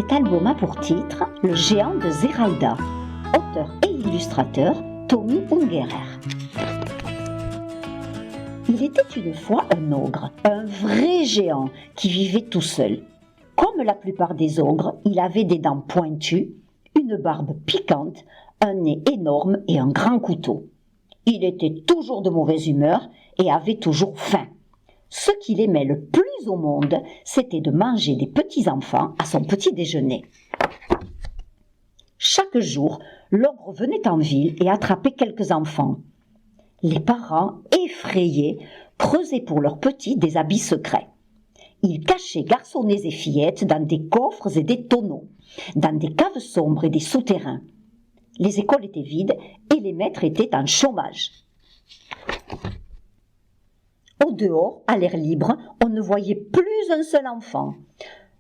Cet album a pour titre Le géant de Zeralda, auteur et illustrateur Tommy Ungerer. Il était une fois un ogre, un vrai géant qui vivait tout seul. Comme la plupart des ogres, il avait des dents pointues, une barbe piquante, un nez énorme et un grand couteau. Il était toujours de mauvaise humeur et avait toujours faim. Ce qu'il aimait le plus au monde, c'était de manger des petits-enfants à son petit déjeuner. Chaque jour, l'ogre venait en ville et attrapait quelques enfants. Les parents, effrayés, creusaient pour leurs petits des habits secrets. Ils cachaient garçonnets et fillettes dans des coffres et des tonneaux, dans des caves sombres et des souterrains. Les écoles étaient vides et les maîtres étaient en chômage. Au dehors, à l'air libre, on ne voyait plus un seul enfant.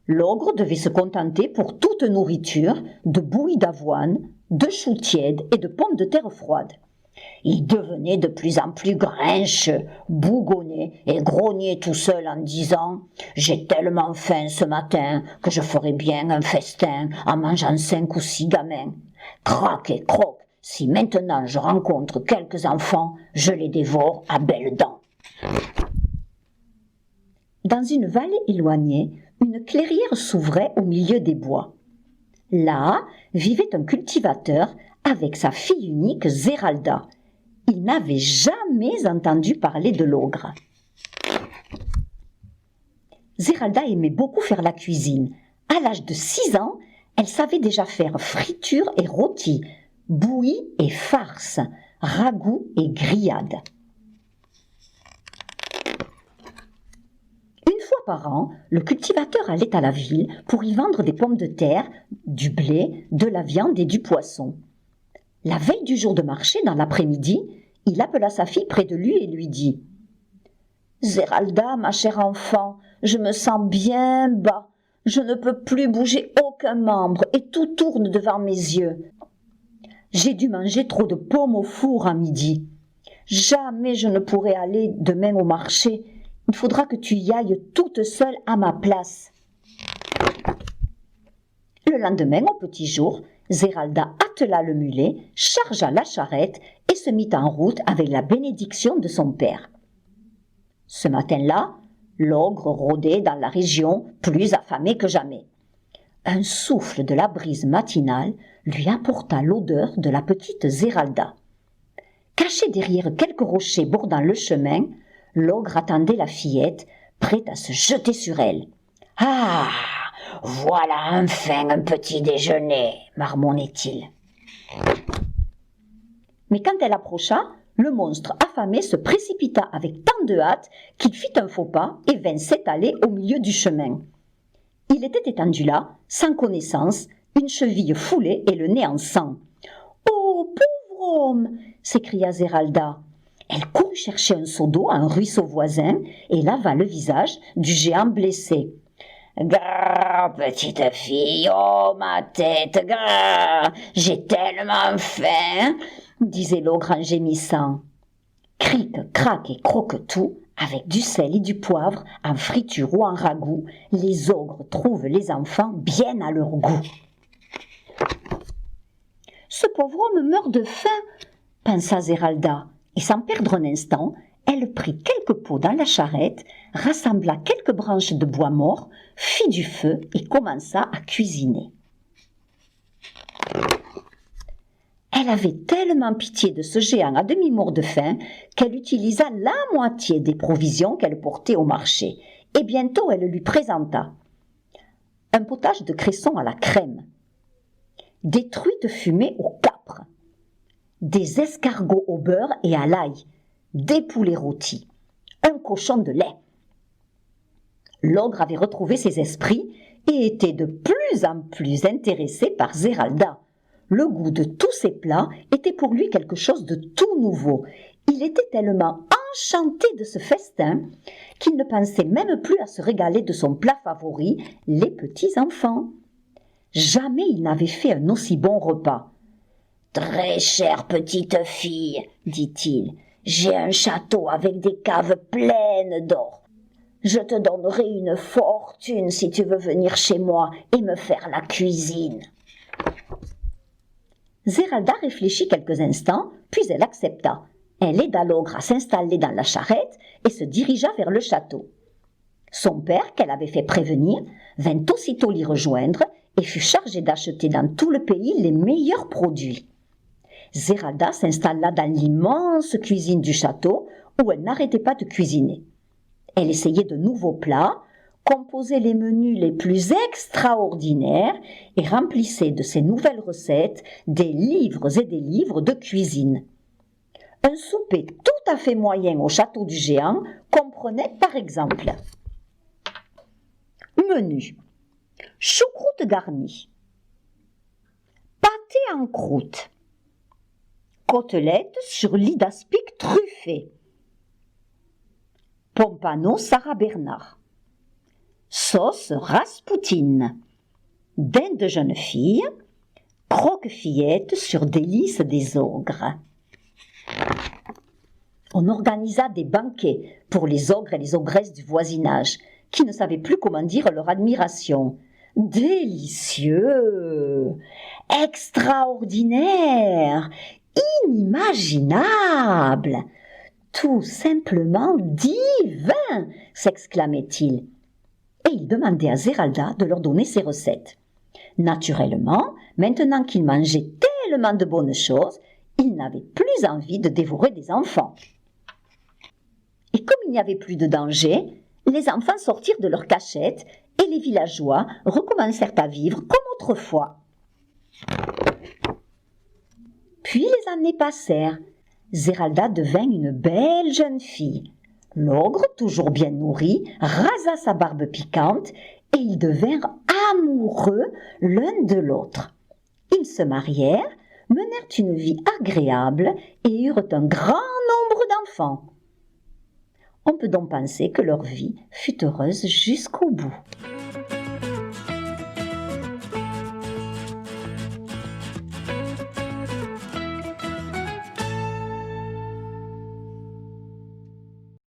L'ogre devait se contenter pour toute nourriture de bouillie d'avoine, de choux tièdes et de pommes de terre froides. Il devenait de plus en plus grincheux, bougonnait et grognait tout seul en disant « J'ai tellement faim ce matin que je ferais bien un festin en mangeant 5 ou 6 gamins. Crac et croc, si maintenant je rencontre quelques enfants, je les dévore à belles dents. » Dans une vallée éloignée, une clairière s'ouvrait au milieu des bois. Là vivait un cultivateur avec sa fille unique Zeralda. Il n'avait jamais entendu parler de l'ogre. Zeralda aimait beaucoup faire la cuisine. À l'âge de 6 ans, elle savait déjà faire friture et rôti, bouillie et farce, ragoût et grillade. Une fois par an, le cultivateur allait à la ville pour y vendre des pommes de terre, du blé, de la viande et du poisson. La veille du jour de marché, dans l'après-midi, il appela sa fille près de lui et lui dit « Zeralda, ma chère enfant, je me sens bien bas. Je ne peux plus bouger aucun membre et tout tourne devant mes yeux. J'ai dû manger trop de pommes au four à midi. Jamais je ne pourrai aller demain au marché. Il faudra que tu y ailles toute seule à ma place. » Le lendemain, au petit jour, Zeralda attela le mulet, chargea la charrette et se mit en route avec la bénédiction de son père. Ce matin-là, l'ogre rôdait dans la région plus affamé que jamais. Un souffle de la brise matinale lui apporta l'odeur de la petite Zeralda. Caché derrière quelques rochers bordant le chemin, l'ogre attendait la fillette, prête à se jeter sur elle. « Ah, voilà enfin un petit déjeuner !» marmonnait-il. Mais quand elle approcha, le monstre affamé se précipita avec tant de hâte qu'il fit un faux pas et vint s'étaler au milieu du chemin. Il était étendu là, sans connaissance, une cheville foulée et le nez en sang. « Oh, pauvre homme !» s'écria Zeralda. Elle courut chercher un seau d'eau à un ruisseau voisin et lava le visage du géant blessé. « Grrr, petite fille, oh ma tête, grrr, j'ai tellement faim !» disait l'ogre en gémissant. Cric, crac et croque-tout, avec du sel et du poivre, en friture ou en ragoût, les ogres trouvent les enfants bien à leur goût. « Ce pauvre homme meurt de faim !» pensa Zeralda, et sans perdre un instant, elle prit quelques pots dans la charrette, rassembla quelques branches de bois mort, fit du feu et commença à cuisiner. Elle avait tellement pitié de ce géant à demi-mort de faim qu'elle utilisa la moitié des provisions qu'elle portait au marché, et bientôt elle lui présenta un potage de cresson à la crème, des truites fumées au capre, des escargots au beurre et à l'ail, des poulets rôtis, un cochon de lait. L'ogre avait retrouvé ses esprits et était de plus en plus intéressé par Zeralda. Le goût de tous ces plats était pour lui quelque chose de tout nouveau. Il était tellement enchanté de ce festin qu'il ne pensait même plus à se régaler de son plat favori, les petits enfants. Jamais il n'avait fait un aussi bon repas. « Très chère petite fille, dit-il, j'ai un château avec des caves pleines d'or. Je te donnerai une fortune si tu veux venir chez moi et me faire la cuisine. » Zeralda réfléchit quelques instants, puis elle accepta. Elle aida l'ogre à s'installer dans la charrette et se dirigea vers le château. Son père, qu'elle avait fait prévenir, vint aussitôt l'y rejoindre et fut chargé d'acheter dans tout le pays les meilleurs produits. Zeralda s'installa dans l'immense cuisine du château où elle n'arrêtait pas de cuisiner. Elle essayait de nouveaux plats, composait les menus les plus extraordinaires et remplissait de ses nouvelles recettes des livres et des livres de cuisine. Un souper tout à fait moyen au château du géant comprenait par exemple menu: choucroute garnie, pâté en croûte, côtelettes sur lit d'aspic truffé, pompano Sarah Bernard, sauce raspoutine, dinde de jeune fille, croque-fillettes sur délices des ogres. On organisa des banquets pour les ogres et les ogresses du voisinage, qui ne savaient plus comment dire leur admiration. Délicieux, extraordinaire, inimaginable, tout simplement divin, s'exclamait-il. Et il demandait à Zeralda de leur donner ses recettes. Naturellement, maintenant qu'il mangeait tellement de bonnes choses, il n'avait plus envie de dévorer des enfants. Et comme il n'y avait plus de danger, les enfants sortirent de leur cachette et les villageois recommencèrent à vivre comme autrefois. Puis les années passèrent. Zeralda devint une belle jeune fille. L'ogre, toujours bien nourri, rasa sa barbe piquante et ils devinrent amoureux l'un de l'autre. Ils se marièrent, menèrent une vie agréable et eurent un grand nombre d'enfants. On peut donc penser que leur vie fut heureuse jusqu'au bout.